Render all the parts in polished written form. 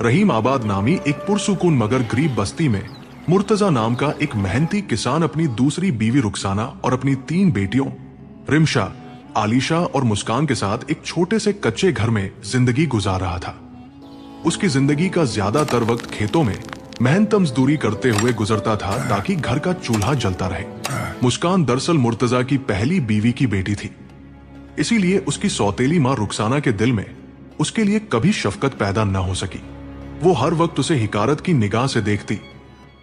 रहीम आबाद नामी एक पुरसुकून मगर गरीब बस्ती में मुर्तजा नाम का एक मेहनती किसान अपनी दूसरी बीवी रुखसाना और अपनी 3 बेटियों रिमशा, आलिशा और मुस्कान के साथ एक छोटे से कच्चे घर में जिंदगी गुजार रहा था। उसकी जिंदगी का ज्यादातर वक्त खेतों में मेहनत मजदूरी करते हुए गुजरता था ताकि घर का चूल्हा जलता रहे। मुस्कान दरअसल मुर्तजा की पहली बीवी की बेटी थी, इसीलिए उसकी सौतेली मां रुखसाना के दिल में उसके लिए कभी शफकत पैदा न हो सकी। वो हर वक्त उसे हिकारत की निगाह से देखती,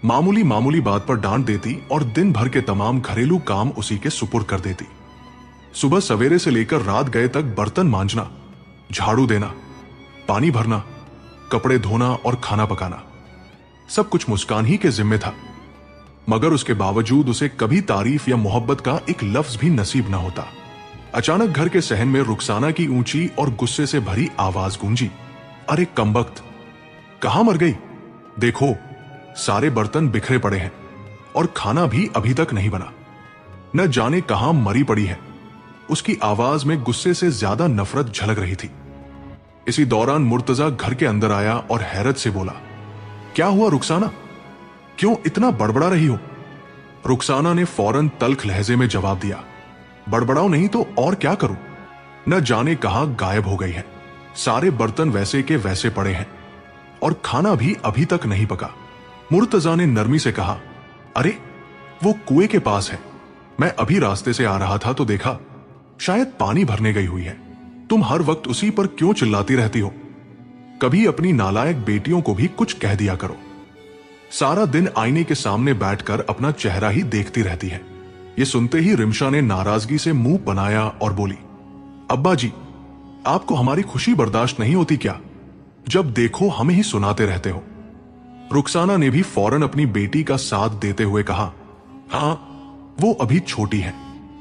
मामूली मामूली बात पर डांट देती और दिन भर के तमाम घरेलू काम उसी के सुपुर्द कर देती। सुबह सवेरे से लेकर रात गए तक बर्तन मांजना, झाड़ू देना, पानी भरना, कपड़े धोना और खाना पकाना सब कुछ मुस्कान ही के जिम्मे था। मगर उसके बावजूद उसे कभी तारीफ या मोहब्बत का एक लफ्ज भी नसीब न होता। अचानक घर के सहन में रुखसाना की ऊंची और गुस्से से भरी आवाज गूंजी, अरे कमबख्त, कहां मर गई? देखो, सारे बर्तन बिखरे पड़े हैं और खाना भी अभी तक नहीं बना। न जाने कहां मरी पड़ी है। उसकी आवाज में गुस्से से ज्यादा नफरत झलक रही थी। इसी दौरान मुर्तजा घर के अंदर आया और हैरत से बोला, क्या हुआ रुखसाना? क्यों इतना बड़बड़ा रही हो? रुखसाना ने फौरन तल्ख लहजे में जवाब दिया, बड़बड़ाओ नहीं तो और क्या करूं? न जाने कहां गायब हो गई है। सारे बर्तन वैसे के वैसे पड़े हैं और खाना भी अभी तक नहीं पका। मुर्तजा ने नरमी से कहा, अरे वो कुएं के पास है, मैं अभी रास्ते से आ रहा था तो देखा, शायद पानी भरने गई हुई है। तुम हर वक्त उसी पर क्यों चिल्लाती रहती हो? कभी अपनी नालायक बेटियों को भी कुछ कह दिया करो। सारा दिन आईने के सामने बैठकर अपना चेहरा ही देखती रहती है। ये सुनते ही रिमशा ने नाराजगी से मुंह बनाया और बोली, अब्बा जी, आपको हमारी खुशी बर्दाश्त नहीं होती क्या? जब देखो हमें ही सुनाते रहते हो। रुखसाना ने भी फौरन अपनी बेटी का साथ देते हुए कहा, हाँ, वो अभी छोटी है,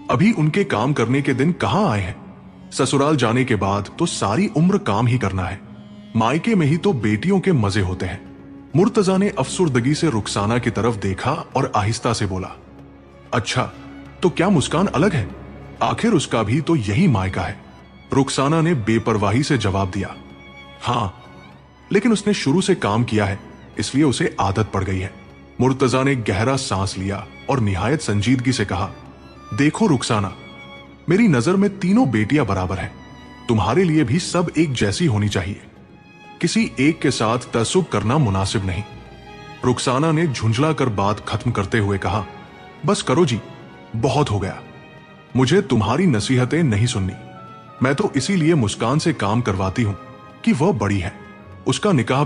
अभी उनके काम करने के दिन कहां आए हैं। ससुराल जाने के बाद तो सारी उम्र काम ही करना है। मायके में ही तो बेटियों के मजे होते हैं। मुर्तजा ने अफसुर्दगी से रुखसाना की तरफ देखा और आहिस्ता से बोला, अच्छा, तो क्या मुस्कान अलग है? आखिर उसका भी तो यही मायका है। रुखसाना ने बेपरवाही से जवाब दिया, हाँ, लेकिन उसने शुरू से काम किया है, इसलिए उसे आदत पड़ गई है। मुर्तजा ने गहरा सांस लिया और निहायत संजीदगी से कहा, देखो रुखसाना, मेरी नजर में तीनों बेटियां बराबर हैं। तुम्हारे लिए भी सब एक जैसी होनी चाहिए। किसी एक के साथ तअस्सुब करना मुनासिब नहीं। रुखसाना ने झुंझला कर बात खत्म करते हुए कहा, बस करो जी, बहुत हो गया। मुझे तुम्हारी नसीहतें नहीं सुननी। मैं तो इसीलिए मुस्कान से काम करवाती हूं कि वह बड़ी है, उसका निकाह